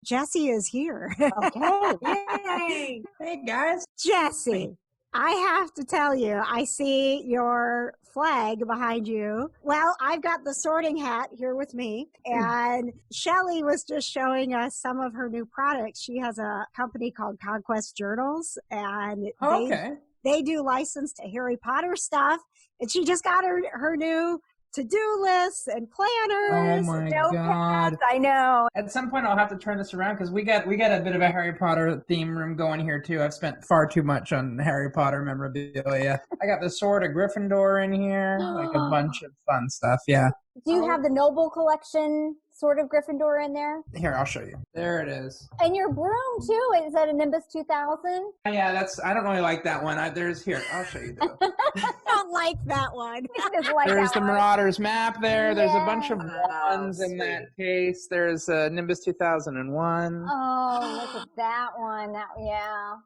Jessie is here. Okay. Yay! Hey, guys. Jessie, I have to tell you, I see your flag behind you. Well, I've got the sorting hat here with me, and Shelley was just showing us some of her new products. She has a company called Conquest Journals, and Okay. they do licensed Harry Potter stuff, and she just got her new to-do lists and planners. Oh my Notepads, God. I know. At some point, I'll have to turn this around because we got a bit of a Harry Potter theme room going here too. I've spent far too much on Harry Potter memorabilia. I got the Sword of Gryffindor in here, like a bunch of fun stuff. Yeah. Do you have the Noble Collection Sword of Gryffindor in there? Here, I'll show you. There it is. And your broom too. Is that a Nimbus 2000? Yeah, I don't really like that one. I'll show you though. I don't like that one. There's the Marauders map there. There's a bunch of Yeah. ones in that case. There's Nimbus 2001. Oh, look at that one.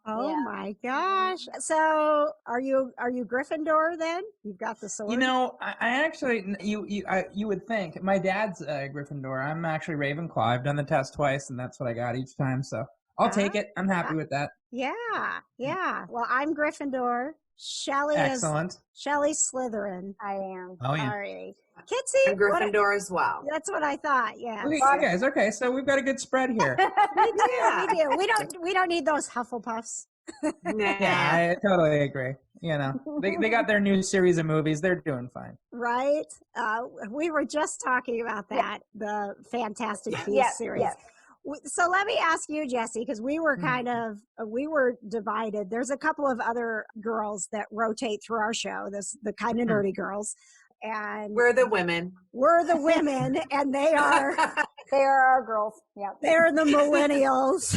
Oh Yeah. my gosh. So are you Gryffindor then? You've got the sword? You know, I actually, you would think. My dad's Gryffindor. I'm actually Ravenclaw. I've done the test twice, and that's what I got each time. So I'll take it. I'm happy with that. Yeah. Well, I'm Gryffindor. Shelley Excellent. Shelley's Slytherin. I am. Oh, yeah. All right. Kitsie? And Gryffindor as well. That's what I thought. Yeah. Look at you guys. Okay, so we've got a good spread here. We do. We don't need those Hufflepuffs. Yeah, I totally agree. You know, they got their new series of movies. They're doing fine. Right? We were just talking about that, the Fantastic Beasts series. Yeah. So let me ask you, Jessie, because we were we were divided. There's a couple of other girls that rotate through our show, the kind of nerdy girls. And We're the women. And they are They are our girls. Yeah. they're the millennials.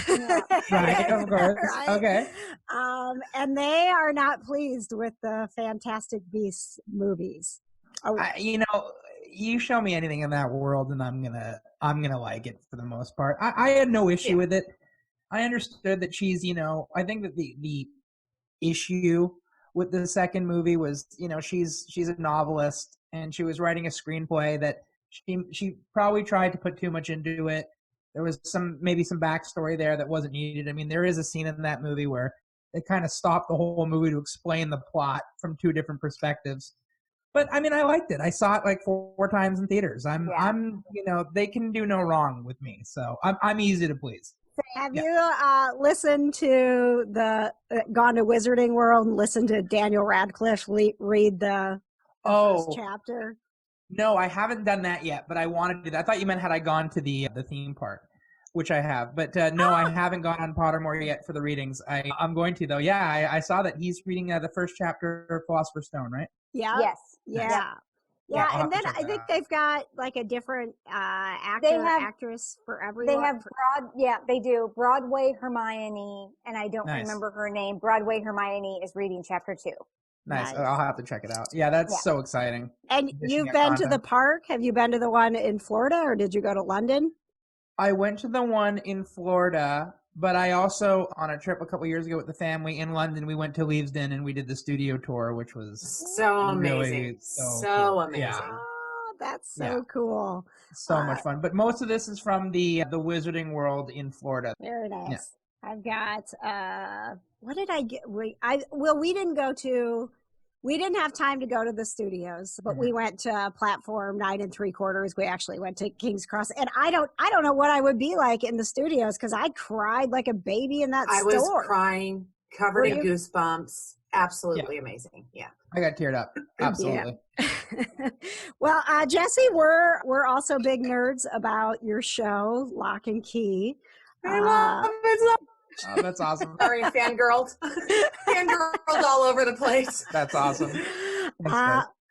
Right, of course. Right? Okay. And they are not pleased with the Fantastic Beasts movies. Oh, You know, you show me anything in that world, and I'm gonna like it for the most part. I had no issue with it. I understood that she's, you know, I think that the issue with the second movie was, you know, she's a novelist, and she was writing a screenplay that she probably tried to put too much into it. There was maybe some backstory there that wasn't needed. I mean, there is a scene in that movie where they kind of stopped the whole movie to explain the plot from two different perspectives. But I mean, I liked it. I saw it like 4 times in theaters. I'm, you know, they can do no wrong with me. So I'm easy to please. have you listened to gone to Wizarding World and listened to Daniel Radcliffe read the first chapter? No, I haven't done that yet, but I wanted to do that. I thought you meant had I gone to the theme park, which I have. But no, I haven't gone on Pottermore yet for the readings. I'm going to, though. Yeah, I saw that he's reading the first chapter of Philosopher's Stone, right? Yeah. Yes. Yeah. Yeah, and then I think they've got like a different actress for everyone. They have they do. Broadway Hermione, and I don't remember her name. Broadway Hermione is reading chapter 2. Nice. I'll have to check it out. Yeah, that's so exciting. And you've been to the park? Have you been to the one in Florida, or did you go to London? I went to the one in Florida, but I also, on a trip a couple years ago with the family in London, we went to Leavesden and we did the studio tour, which was so amazing. Really so cool. Amazing. Yeah. Oh, that's so cool. So much fun. But most of this is from the Wizarding World in Florida. Very nice. Yeah. I've got what did I get? We didn't have time to go to the studios, but we went to Platform 9 3/4. We actually went to King's Cross, and I don't know what I would be like in the studios because I cried like a baby in that store. I was crying, covered in goosebumps. Absolutely amazing. Yeah, I got teared up. Absolutely. Yeah. Well, Jessie, we're also big nerds about your show, Locke and Key. I love it. Oh, that's awesome. Sorry, fangirled all over the place. That's awesome.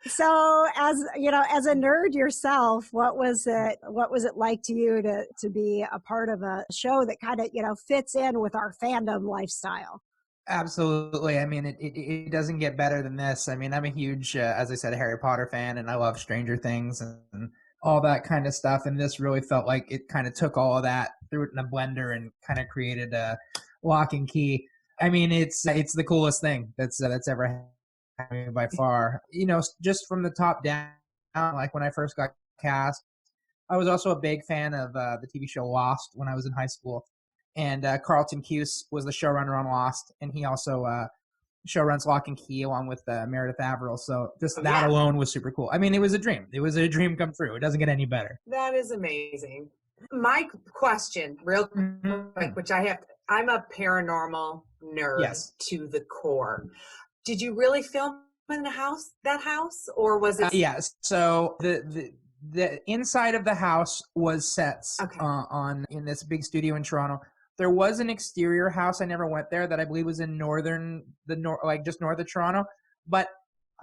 So, as you know, as a nerd yourself, what was it like to you to be a part of a show that kind of, you know, fits in with our fandom lifestyle? Absolutely. I mean, it doesn't get better than this. I mean, I'm a huge, as I said, Harry Potter fan, and I love Stranger Things and all that kind of stuff. And this really felt like it kind of took all of that, threw it in a blender, and kind of created a Locke and Key. I mean, it's the coolest thing that's ever happened by far. You know, just from the top down, like when I first got cast, I was also a big fan of the TV show Lost when I was in high school. And Carlton Cuse was the showrunner on Lost, and he also showruns Locke and Key along with Meredith Averill. So just that alone was super cool. I mean, it was a dream. It was a dream come true. It doesn't get any better. That is amazing. My question, real quick, which I'm a paranormal nerd to the core. Did you really film in that house, or was it? Yes. So the inside of the house was sets in this big studio in Toronto. There was an exterior house. I never went there that I believe was in just north of Toronto. But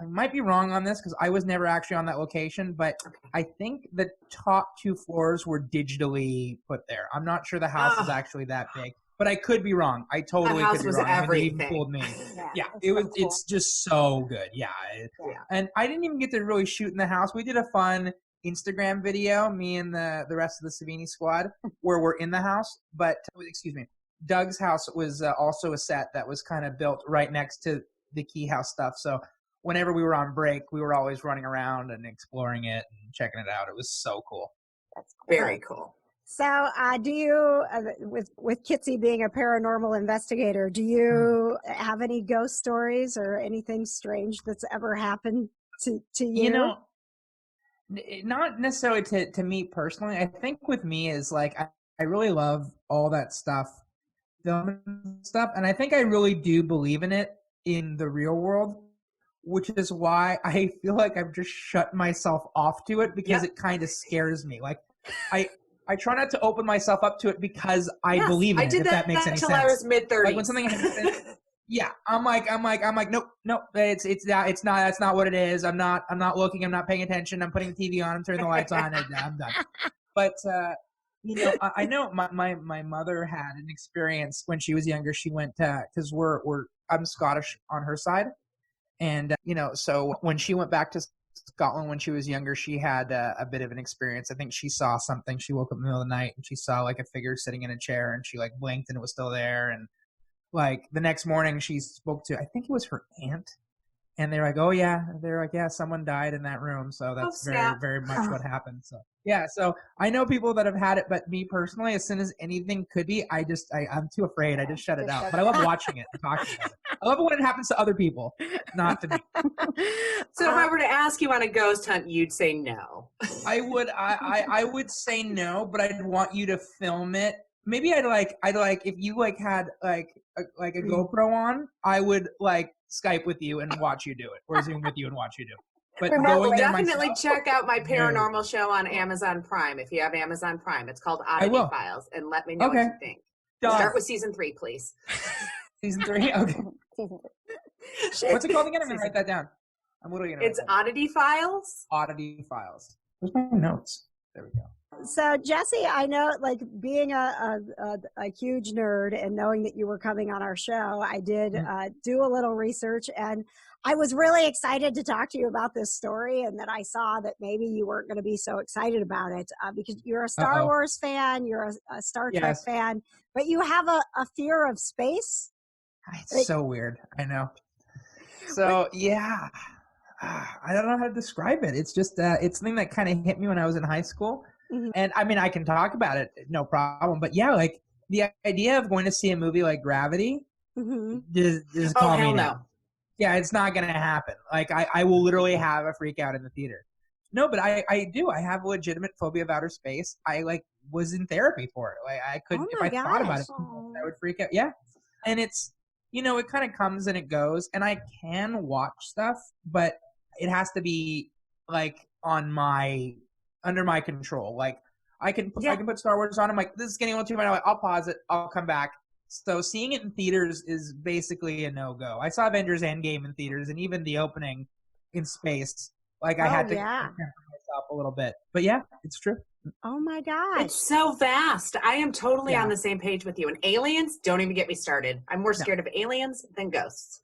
I might be wrong on this because I was never actually on that location. But I think the top 2 floors were digitally put there. I'm not sure the house is actually that big. But I could be wrong. I totally could be wrong. Everything. They even fooled me. It was. Cool. It's just so good. And I didn't even get to really shoot in the house. We did a fun Instagram video, me and the rest of the Savini squad, where we're in the house. But Doug's house was also a set that was kind of built right next to the Key House stuff. So whenever we were on break, we were always running around and exploring it and checking it out. It was so cool. That's cool. Very cool. So, do you, with Kitsie being a paranormal investigator, do you have any ghost stories or anything strange that's ever happened to you? You know, not necessarily to me personally. I think with me is like I really love all that stuff, film stuff, and I think I really do believe in it in the real world, which is why I feel like I've just shut myself off to it because it kind of scares me. Like I try not to open myself up to it because I believe in it. If that makes any sense. I was mid-30s. Like when something happens, I'm like, nope, it's not. That's not what it is. I'm not looking. I'm not paying attention. I'm putting the TV on. I'm turning the lights on. And I'm done. But I know my mother had an experience when she was younger. She went because I'm Scottish on her side, and so when she went back to Scotland when she was younger, she had a bit of an experience. I think she saw something. She woke up in the middle of the night and she saw like a figure sitting in a chair, and she like blinked and it was still there. And like the next morning she spoke to, I think it was her aunt, and they're like, oh yeah, someone died in that room. So that's very, very much what happened. So so I know people that have had it, but me personally, as soon as anything could be, I'm too afraid. I just shut it out. But I love watching it and talking about it. I love it when it happens to other people, not to me. So if I were to ask you on a ghost hunt, you'd say no. I would say no, but I'd want you to film it. Maybe I'd like if you like had like a GoPro on, I would like Skype with you and watch you do it, or Zoom with you and watch you do it. But definitely check out my paranormal show on Amazon Prime if you have Amazon Prime. It's called Oddity Files, and let me know what you think. Start with season 3, please. Season 3? Okay. Season 3. What's it called again? I'm going to write that down. I'm literally going to It's Oddity Files? Oddity Files. Where's my notes? There we go. So, Jesse, I know, like, being a huge nerd and knowing that you were coming on our show, I did do a little research, and I was really excited to talk to you about this story, and then I saw that maybe you weren't going to be so excited about it because you're a Star Wars fan, you're a Star Trek fan, but you have a fear of space. It's so weird. I know. So, I don't know how to describe it. It's just, it's something that kind of hit me when I was in high school. Mm-hmm. And I mean, I can talk about it, no problem. But like the idea of going to see a movie like Gravity is calling me now. Yeah, it's not going to happen. Like I will literally have a freak out in the theater. No, but I do. I have a legitimate phobia of outer space. I like was in therapy for it. Like I couldn't, if I thought about it, I would freak out. Yeah. And it's, it kind of comes and it goes, and I can watch stuff, but it has to be like under my control. Like I can put Star Wars on. I'm like, this is getting a little too much. I'll pause it. I'll come back. So seeing it in theaters is basically a no-go. I saw Avengers Endgame in theaters, and even the opening in space, like I had to temper myself a little bit. But yeah, it's true. Oh my God. It's so vast. I am totally on the same page with you. And aliens, don't even get me started. I'm more scared of aliens than ghosts.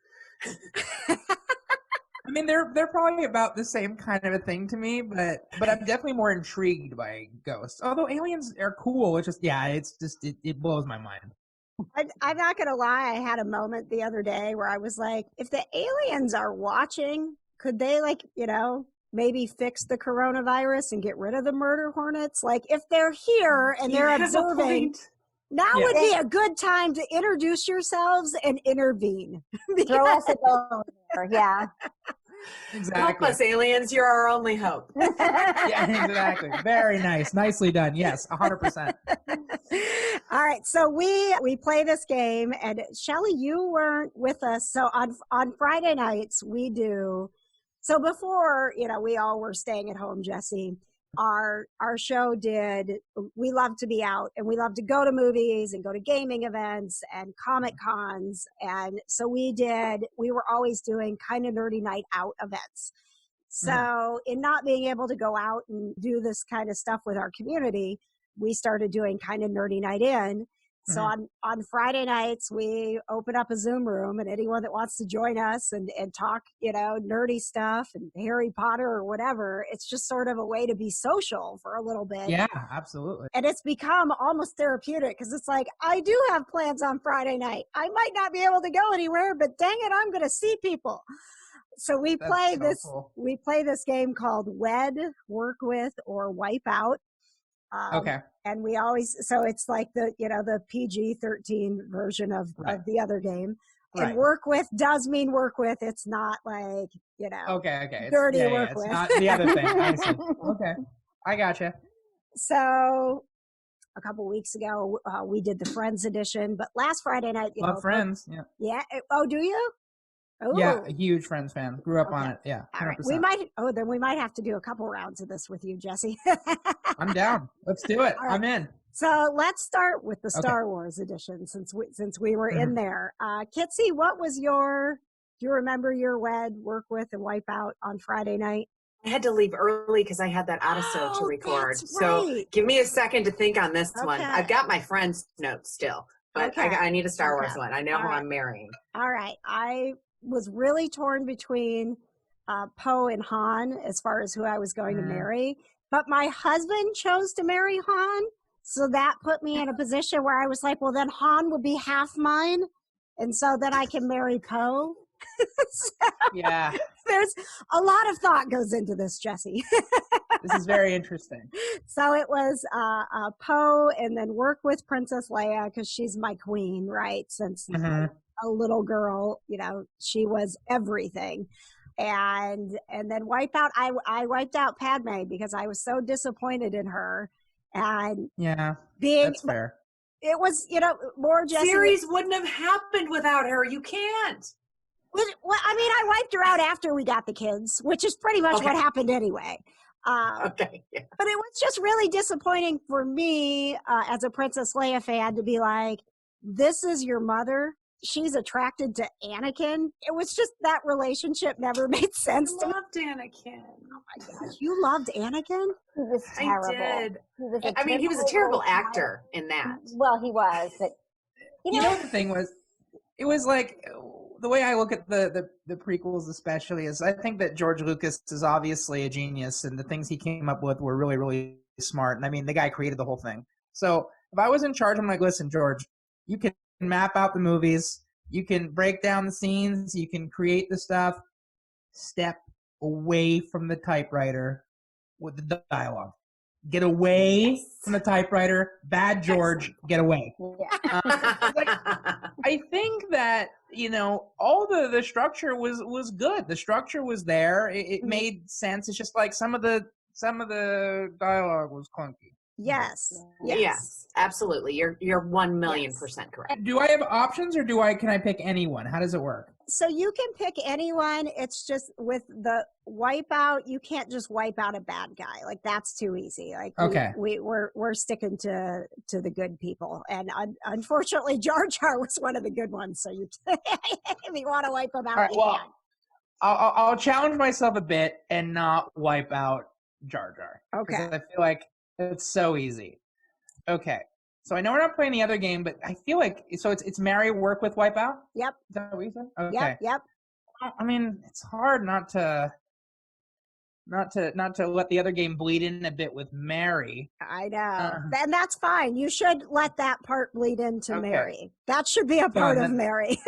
I mean, they're probably about the same kind of a thing to me, but I'm definitely more intrigued by ghosts. Although aliens are cool, it's just it blows my mind. I'm not gonna lie. I had a moment the other day where I was like, if the aliens are watching, could they maybe fix the coronavirus and get rid of the murder hornets? Like if they're here and they're observing, now would be a good time to introduce yourselves and intervene. Throw us a bone there. Yeah. Exactly. Help us, aliens. You're our only hope. Yeah, exactly. Very nice. Nicely done. Yes, 100%. All right. So we play this game, and Shelley, you weren't with us. So on Friday nights, we do. So before, we all were staying at home, Jesse, our show we love to be out, and we love to go to movies and go to gaming events and Comic Cons. And so we were always doing kind of nerdy night out events. So in not being able to go out and do this kind of stuff with our community, we started doing kind of nerdy night in. So on Friday nights, we open up a Zoom room, and anyone that wants to join us and talk, nerdy stuff and Harry Potter or whatever, it's just sort of a way to be social for a little bit. Yeah, absolutely. And it's become almost therapeutic because it's like, I do have plans on Friday night. I might not be able to go anywhere, but dang it, I'm going to see people. So we play this game called Wed, Work With, or Wipe Out. Okay. And we always, so it's like the PG-13 version of the other game. And work with does mean work with. It's not like, okay. Dirty work with. It's not the other thing. I see. Okay. I gotcha. So a couple weeks ago, we did the Friends edition, but last Friday night, Love Friends. Yeah. Yeah. Oh, do you? Ooh. Yeah, a huge Friends fan. Grew up on it. Yeah, 100%. All right. Then we might have to do a couple rounds of this with you, Jesse. I'm down. Let's do it. Right. I'm in. So let's start with the Star Wars edition since we were in there. Kitsie, what was do you remember your Wed, Work With, and Wipe Out on Friday night? I had to leave early because I had that episode to record. So give me a second to think on this one. I've got my friend's notes still, but I need a Star Wars one. I know who I'm marrying. All right. I was really torn between Poe and Han as far as who I was going to marry, but my husband chose to marry Han, so that put me in a position where I was like, well, then Han would be half mine, and so then I can marry Poe. Yeah, there's a lot of thought goes into this, Jesse. This is very interesting. So it was Poe, and then Work With Princess Leia because she's my queen, right? Since a little girl, she was everything. And then Wipe Out, I wiped out Padme because I was so disappointed in her. And that's fair. It was, more Jesse. Series wouldn't have happened without her. You can't. Well, I mean, I wiped her out after we got the kids, which is pretty much what happened anyway. But it was just really disappointing for me as a Princess Leia fan to be like, this is your mother. She's attracted to Anakin. It was just that relationship never made sense to me. I loved Anakin. Oh my gosh. You loved Anakin? He was terrible. I did. He was a terrible actor in that. Well, he was. But, you know, the thing was, it was like, the way I look at the prequels especially is I think that George Lucas is obviously a genius, and the things he came up with were really, really smart. And I mean, the guy created the whole thing. So if I was in charge, I'm like, listen, George, you can map out the movies, you can break down the scenes, you can create the stuff. Step away from the typewriter with the dialogue. Get away from the typewriter. Bad George, get away. Yeah. I think that, all the structure was good. The structure was there. It made sense. It's just like some of the dialogue was clunky. Yes, absolutely. You're 1,000,000% correct. Do I have options, or can I pick anyone? How does it work? So you can pick anyone. It's just with the Wipeout, you can't just wipe out a bad guy. Like that's too easy. Like we're sticking to the good people, and unfortunately, Jar Jar was one of the good ones. So you, if you want to wipe him out, all right, well, I'll challenge myself a bit and not wipe out Jar Jar. Okay, I feel like it's so easy. Okay. So I know we're not playing the other game, but I feel like it's marry, work with, wipe out? Yep. Is that what you said? Okay. Yep. I mean, it's hard not to not to let the other game bleed in a bit with Mary. I know. And that's fine. You should let that part bleed into Mary. That should be a part of Mary.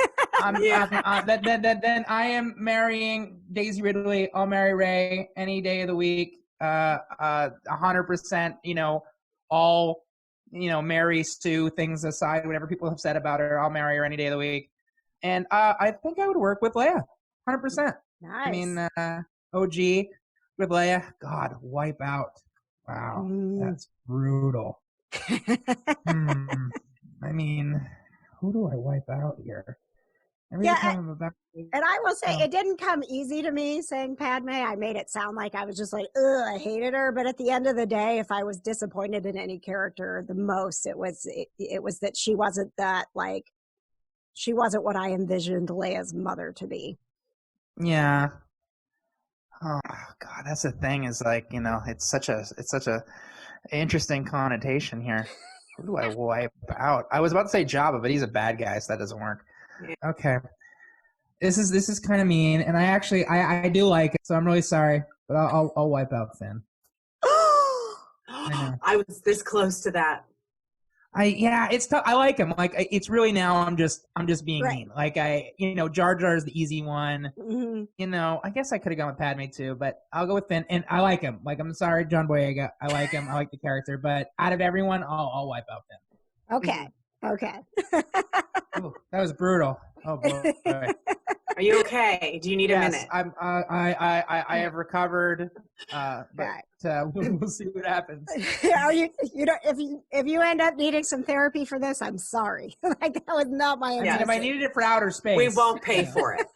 Then I am marrying Daisy Ridley. I'll marry Ray any day of the week. 100%, all, Mary Sue things aside, whatever people have said about her, I'll marry her any day of the week. And I think I would work with Leia, 100%. Nice. I mean, OG with Leia, God, wipe out. Wow, that's brutal. I mean, who do I wipe out here? And I will say, it didn't come easy to me saying Padme. I made it sound like I was just like, ugh, I hated her. But at the end of the day, if I was disappointed in any character, the most it was that she wasn't she wasn't what I envisioned Leia's mother to be. Yeah. Oh God, that's the thing. Is it's such a interesting connotation here. Who do I wipe out? I was about to say Jabba, but he's a bad guy, so that doesn't work. Okay. This is kind of mean, and I do like it, so I'm really sorry, but I'll wipe out Finn. I know. I was this close to that. It's tough. I like him. Like, it's really now I'm just being mean. Like, Jar Jar is the easy one. Mm-hmm. I guess I could have gone with Padme too, but I'll go with Finn, and I like him. Like, I'm sorry, John Boyega. I like him. I like the character, but out of everyone, I'll wipe out Finn. Okay. Okay. Ooh, that was brutal. Oh boy. Are you okay? Do you need a minute? I have recovered. We'll see what happens. If you end up needing some therapy for this, I'm sorry. Like, that was not my intention. If I needed it for outer space, we won't pay for it.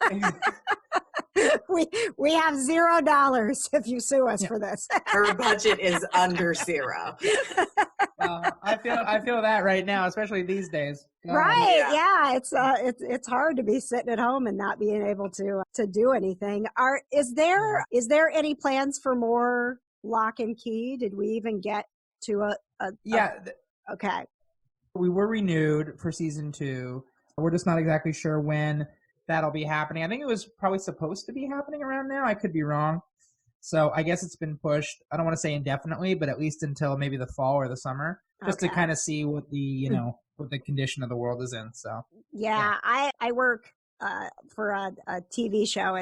We have $0 if you sue us for this. Her budget is under zero. I feel that right now, especially these days. Right? Yeah. It's hard to be sitting at home and not being able to do anything. Is there any plans for more Locke and Key? Did we even get to okay. We were renewed for season 2. We're just not exactly sure when that'll be happening. I think it was probably supposed to be happening around now. I could be wrong. So I guess it's been pushed. I don't want to say indefinitely, but at least until maybe the fall or the summer, just to kind of see what the what the condition of the world is in. So I work for a TV show.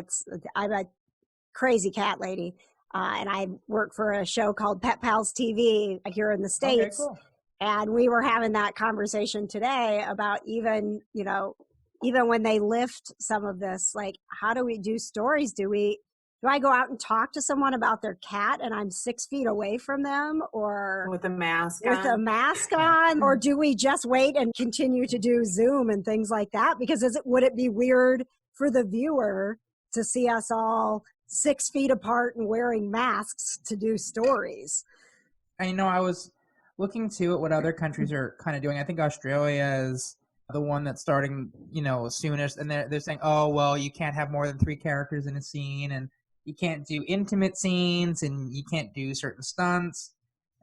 I'm a crazy cat lady, and I work for a show called Pet Pals TV here in the States. Okay, cool. And we were having that conversation today about even when they lift some of this, like, how do we do stories? Do I go out and talk to someone about their cat and I'm 6 feet away from them, or with a mask on, or do we just wait and continue to do Zoom and things like that? Because would it be weird for the viewer to see us all 6 feet apart and wearing masks to do stories? I know. I was looking too at what other countries are kind of doing. I think Australia is the one that's starting, soonest, and they're saying, oh, well, you can't have more than 3 characters in a scene, and you can't do intimate scenes, and you can't do certain stunts.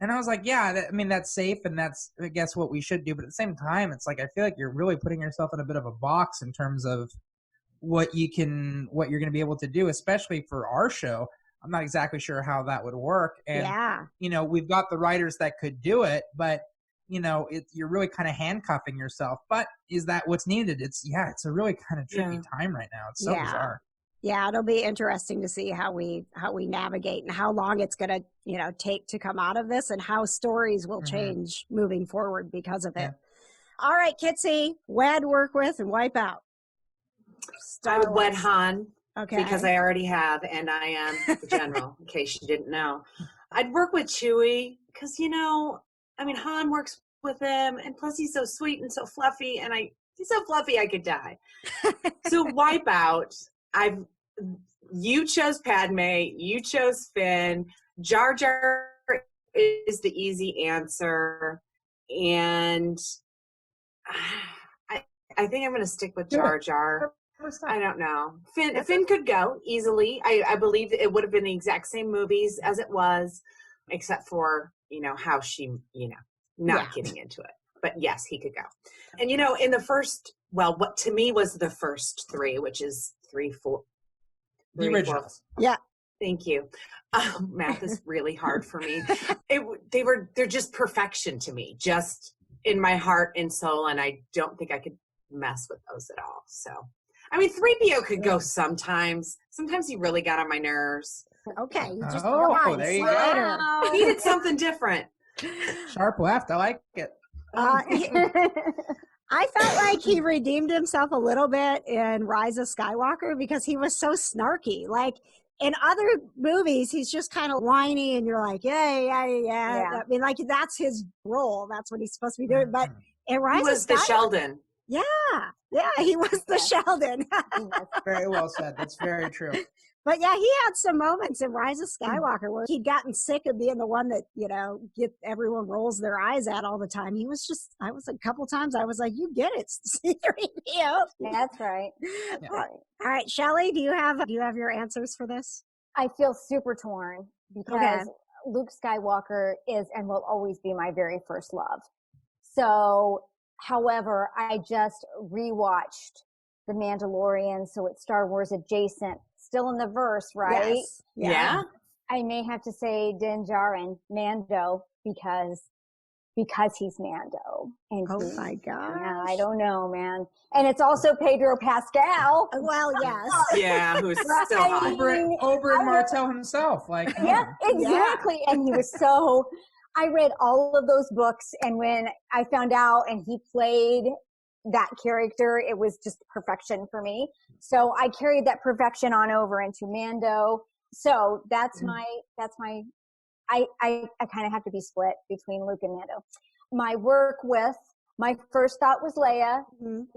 And I was like, that's safe, and that's, I guess, what we should do. But at the same time, it's like, I feel like you're really putting yourself in a bit of a box in terms of what you're going to be able to do, especially for our show. I'm not exactly sure how that would work. And, we've got the writers that could do it, but you're really kind of handcuffing yourself. But is that what's needed? It's a really kind of tricky time right now. It's so bizarre. Yeah, it'll be interesting to see how we navigate and how long it's going to take to come out of this, and how stories will change moving forward because of it. All right, Kitsie, wed, work with, and wipe out. I would wed Han. Okay. Because I already have, and I am the general, in case you didn't know. I'd work with Chewie because, Han works with him, and plus he's so sweet and so fluffy, and he's so fluffy I could die. So wipe out. You chose Padme, you chose Finn. Jar Jar is the easy answer, and I think I'm going to stick with Jar Jar. I don't know. Finn could go easily. I believe it would have been the exact same movies as it was, except for, how she, not getting into it. But yes, he could go. And, in the first, what to me was the first 3, which is 3, 4. The originals. Yeah. Thank you. Math is really hard for me. They're just perfection to me, just in my heart and soul, and I don't think I could mess with those at all. So, I mean, 3PO could go sometimes. Sometimes he really got on my nerves. Okay, you just there you go. He needed something different. Sharp left. I like it. I felt like he redeemed himself a little bit in Rise of Skywalker because he was so snarky. Like in other movies, he's just kind of whiny and you're like, yeah. I mean, like that's his role. That's what he's supposed to be doing. But in Rise of Skywalker, the Sheldon. Yeah, he was the Sheldon. Very well said. That's very true. But yeah, he had some moments in Rise of Skywalker where he'd gotten sick of being the one that, everyone rolls their eyes at all the time. He was just, I was a couple times, I was like, you get it, C-3PO. That's right. Yeah. All right, Shelley, do you have your answers for this? I feel super torn because Luke Skywalker is and will always be my very first love. So, however, I just rewatched The Mandalorian, so it's Star Wars adjacent. Still in the verse, right? Yes. Yeah. I may have to say Din Djarin, Mando, because he's Mando. And my God. Yeah, I don't know, man. And it's also Pedro Pascal. Well, yes. Yeah, who's so hot. Oberyn Martell himself. Like, yeah, exactly. Yeah. And he was so, I read all of those books, and when I found out and he played that character, it was just perfection for me. So I carried that perfection on over into Mando. So that's I kind of have to be split between Luke and Mando. My first thought was Leia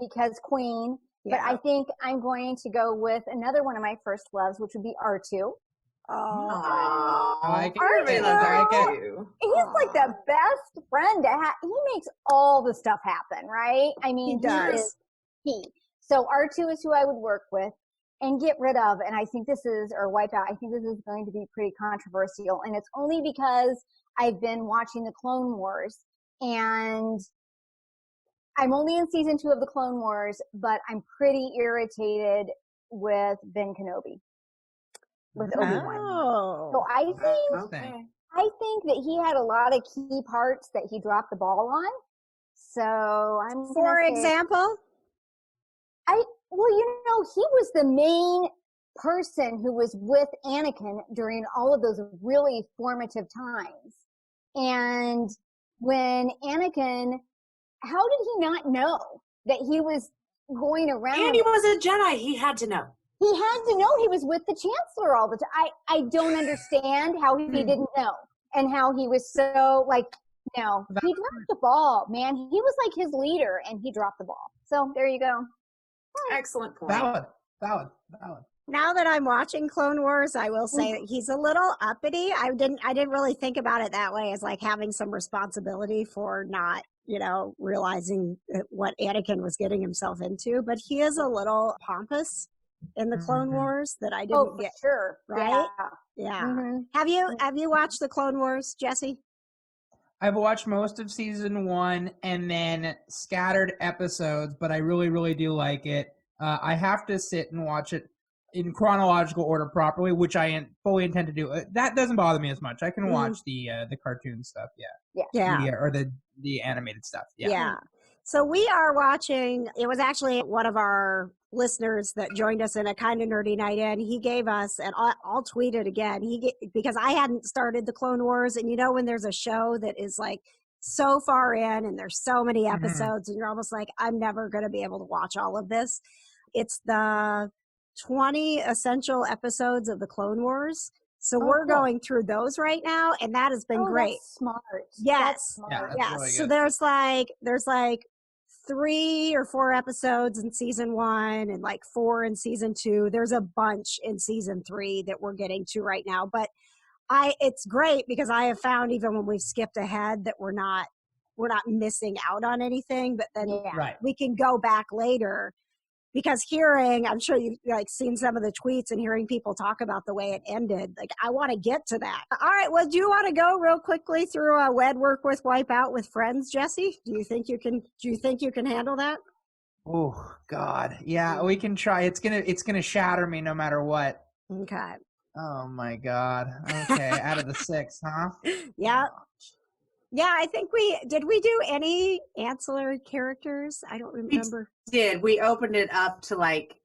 because Queen, but I think I'm going to go with another one of my first loves, which would be R2. Oh, everybody loves R2. He's like the best friend to have. He makes all the stuff happen, right? I mean, he does. So R2 is who I would work with and get rid of, and I think wipe out. I think this is going to be pretty controversial, and it's only because I've been watching the Clone Wars, and I'm only in season 2 of the Clone Wars, but I'm pretty irritated with Ben Kenobi. With Obi-Wan. Oh. So I think that he had a lot of key parts that he dropped the ball on. So I'm For example? he was the main person who was with Anakin during all of those really formative times. And when Anakin, how did he not know that he was going around? And he was a Jedi. He had to know. He had to know he was with the Chancellor all the time. I don't understand how he didn't know and how he was so he dropped the ball, man. He was like his leader and he dropped the ball. So there you go. Excellent point. Valid. Now that I'm watching Clone Wars, I will say that he's a little uppity. I didn't really think about it that way as like having some responsibility for not, realizing what Anakin was getting himself into, but he is a little pompous in the Clone Wars that I didn't get. Sure. Right? Yeah. Mm-hmm. Have you watched the Clone Wars, Jesse? I've watched most of season 1 and then scattered episodes, but I really, really do like it. I have to sit and watch it in chronological order properly, which I fully intend to do. That doesn't bother me as much. I can watch the cartoon stuff. Yeah. Or the animated stuff. Yeah. So we are watching, it was actually one of our listeners that joined us in a kind of nerdy night in. He gave us, and I'll tweet it again, because I hadn't started the Clone Wars, and when there's a show that is like so far in and there's so many episodes and you're almost like, I'm never going to be able to watch all of this. It's the 20 essential episodes of the Clone Wars. So we're going through those right now, and that has been great. That's smart. Yes. That's smart. Yeah, really so there's like 3 or 4 episodes in season 1 and like 4 in season 2. There's a bunch in season 3 that we're getting to right now. But it's great because I have found even when we've skipped ahead that we're not missing out on anything, but then we can go back later. Because I'm sure you've seen some of the tweets and hearing people talk about the way it ended. Like, I want to get to that. All right. Well, do you want to go real quickly through Wed Work with Wipeout with Friends, Jesse? Do you think you can handle that? Oh God. Yeah, we can try. It's gonna shatter me no matter what. Okay. Oh my God. Okay, out of the 6, huh? Yeah. Yeah, I think did we do any ancillary characters? I don't remember. We did. We opened it up to like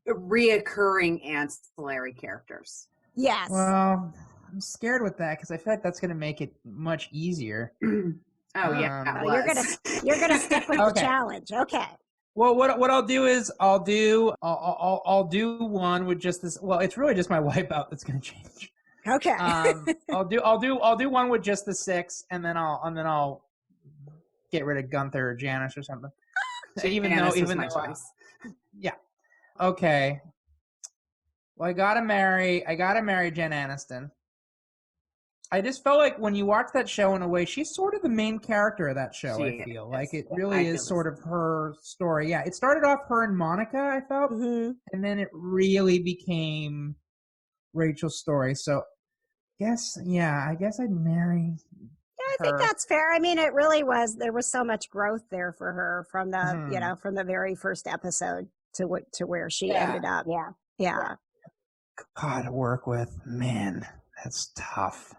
reoccurring ancillary characters. Yes. Well, I'm scared with that because I feel like that's going to make it much easier. Yeah, you're gonna stick with the challenge. Okay. Well, what I'll do is I'll do one with just this. Well, it's really just my wipeout that's going to change. Okay. I'll do one with just the 6, and then I'll get rid of Gunther or Janice or something. Even though, yeah. Okay. Well, I gotta marry Jen Aniston. I just felt like when you watch that show, in a way, she's sort of the main character of that show. I feel like it really is sort of her story. Yeah, it started off her and Monica, I felt, and then it really became Rachel's story. So, I guess I'd marry. Yeah, I think that's fair. I mean, it really was. There was so much growth there for her from the from the very first episode to where she ended up. Yeah. God, to work with, man, that's tough.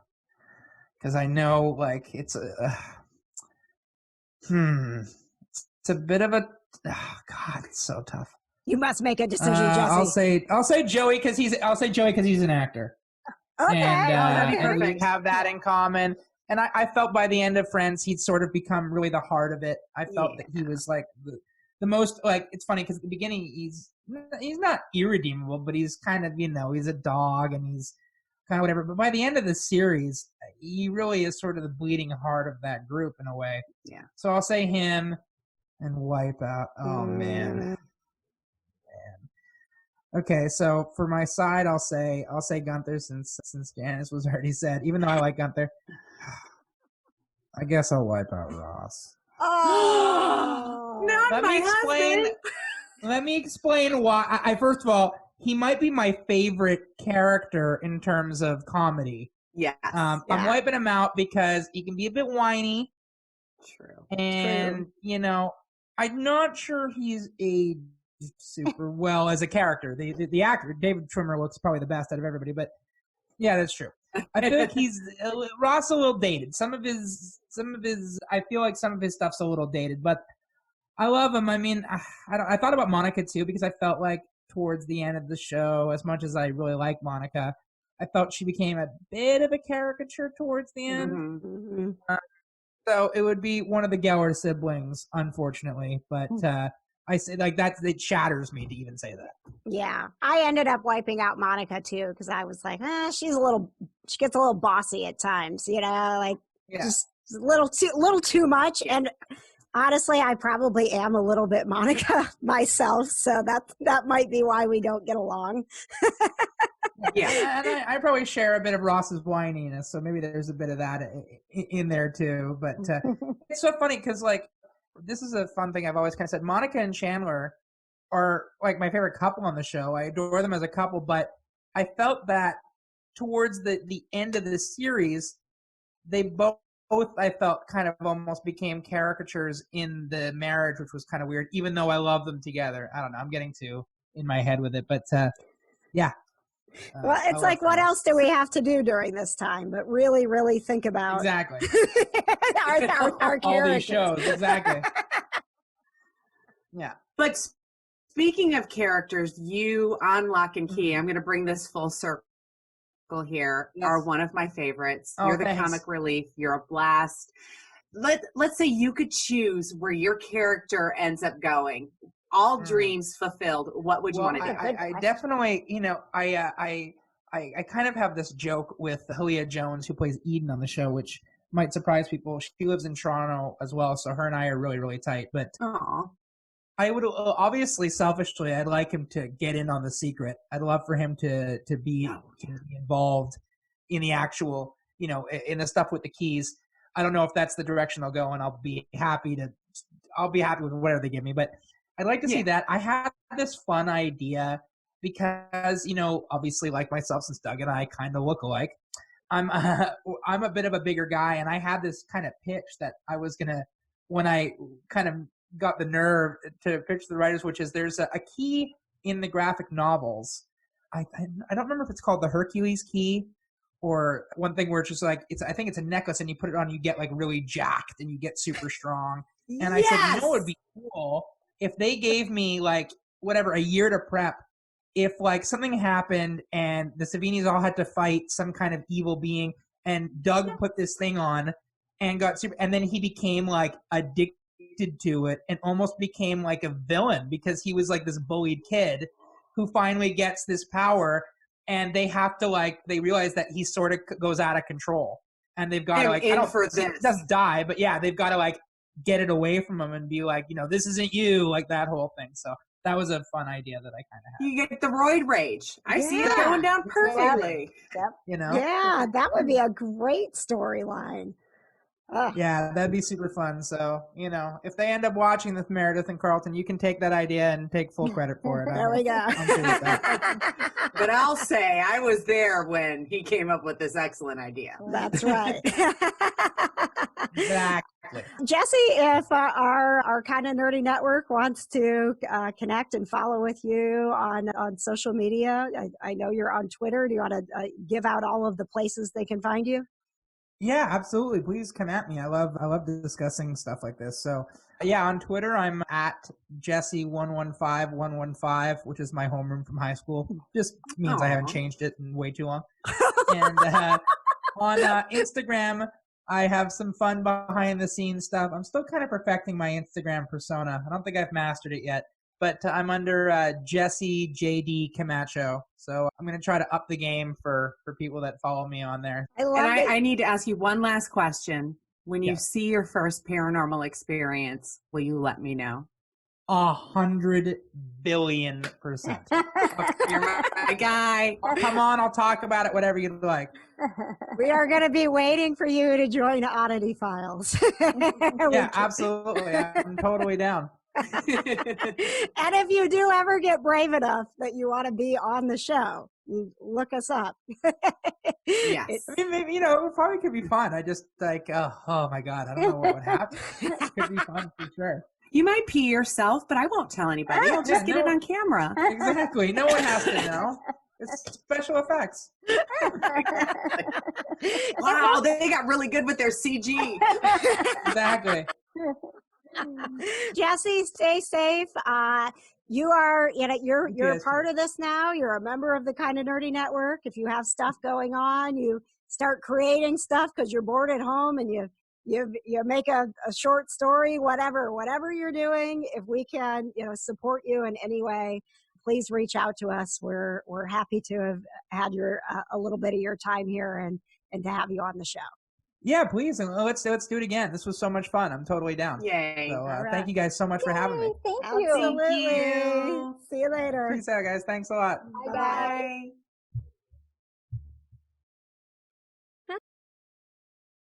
Because I know, like, it's a bit of a, God, it's so tough. You must make a decision, Jesse. I'll say Joey because he's an actor. Okay, and we have that in common. And I felt by the end of Friends, he'd sort of become really the heart of it. I felt that he was like the most, like, it's funny because at the beginning he's not irredeemable, but he's kind of, he's a dog and he's kind of whatever. But by the end of the series, he really is sort of the bleeding heart of that group in a way. Yeah. So I'll say him and Wipeout. Oh man. Okay, so for my side, I'll say Gunther since Janice was already said. Even though I like Gunther, I guess I'll wipe out Ross. Oh, not my husband. Let me explain why. I first of all, he might be my favorite character in terms of comedy. Yeah. I'm wiping him out because he can be a bit whiny. True. And I'm not sure he's aged super well as a character. The actor David Schwimmer looks probably the best out of everybody, but yeah, that's true. I feel like Ross a little dated. Some of his I feel like some of his stuff's a little dated, but I love him. I mean, I thought about Monica too because I felt like towards the end of the show, as much as I really like Monica, I felt she became a bit of a caricature towards the end. Mm-hmm. So it would be one of the Geller siblings, unfortunately, but I say like it shatters me to even say that. Yeah, I ended up wiping out Monica too because I was like, she gets a little bossy at times, just a little too much. And honestly, I probably am a little bit Monica myself, so that might be why we don't get along. Yeah, and I probably share a bit of Ross's whininess, so maybe there's a bit of that in there too. But it's so funny because this is a fun thing I've always kind of said. Monica and Chandler are like my favorite couple on the show. I adore them as a couple, but I felt that towards the end of the series, they both I felt kind of almost became caricatures in the marriage, which was kind of weird, even though I love them together. I don't know. I'm getting too in my head with it, but yeah. Well, it's like, what else do we have to do during this time? But really, really think about exactly our all these shows. Exactly. Yeah. But speaking of characters, you on Lock and Key, I'm going to bring this full circle here, are one of my favorites. You're the comic relief. You're a blast. Let's say you could choose where your character ends up going. All dreams fulfilled. What would you want to do? I definitely, I kind of have this joke with Halia Jones, who plays Eden on the show, which might surprise people. She lives in Toronto as well, so her and I are really, really tight. But I would obviously, selfishly, I'd like him to get in on the secret. I'd love for him to be involved in the actual, in the stuff with the keys. I don't know if that's the direction they'll go, and I'll be happy with whatever they give me, but I'd like to see that. I had this fun idea because, obviously, like myself, since Doug and I kind of look alike, I'm a bit of a bigger guy, and I had this kind of pitch that I was gonna, when I kind of got the nerve to pitch to the writers, which is there's a key in the graphic novels I don't remember if it's called the Hercules key or one thing where it's just like I think it's a necklace and you put it on, you get like really jacked and you get super strong. And I said, you know, it would be cool if they gave me like whatever a year to prep. If like something happened and the Savinis all had to fight some kind of evil being, and Doug put this thing on and got super, and then he became like addicted to it and almost became like a villain because he was like this bullied kid who finally gets this power, and they have to like they realize that he sort of goes out of control, and they've got to like he doesn't die, but yeah, they've got to like get it away from him and be like, you know, this isn't you, like that whole thing. So that was a fun idea that I kind of had. You get the roid rage. I see it going down perfectly. Yep. You know? Yeah, that would be a great storyline. Yeah, that'd be super fun. So, you know, if they end up watching this, Meredith and Carlton, you can take that idea and take full credit for it. There we go. I'm cool with that. But I'll say I was there when he came up with this excellent idea. That's right. Exactly. Jesse, if our kind of nerdy network wants to connect and follow with you on social media, I know you're on Twitter. Do you want to give out all of the places they can find you? Yeah, absolutely. Please come at me. I love discussing stuff like this. So yeah, on Twitter, I'm at Jesse115115, which is my homeroom from high school. Just means I haven't changed it in way too long. And on Instagram, I have some fun behind the scenes stuff. I'm still kind of perfecting my Instagram persona. I don't think I've mastered it yet, but I'm under Jesse JD Camacho. So I'm going to try to up the game for people that follow me on there. I need to ask you one last question. When you see your first paranormal experience, will you let me know? 100 billion%. You're my guy. Come on, I'll talk about it, whatever you'd like. We are going to be waiting for you to join Oddity Files. Yeah, absolutely. I'm totally down. And if you do ever get brave enough that you want to be on the show, you look us up. Yes. I mean, maybe, you know, it probably could be fun. I just like, oh my God, I don't know what would happen. It could be fun for sure. You might pee yourself, but I won't tell anybody. I'll just get it on camera. Exactly. No one has to know. It's special effects. Wow, they got really good with their CG. Exactly. Jesse, stay safe. You are, you know, you're part of this now. You're a member of the Kind of Nerdy Network. If you have stuff going on, you start creating stuff because you're bored at home, and you make a short story, whatever you're doing. If we can, you know, support you in any way, please reach out to us. We're happy to have had your a little bit of your time here and to have you on the show. Yeah, please. And let's do it again. This was so much fun. I'm totally down. Yay. So thank you guys so much for having me. Thank you. Absolutely. Thank you. See you later. Peace out, guys. Thanks a lot. Bye. Bye.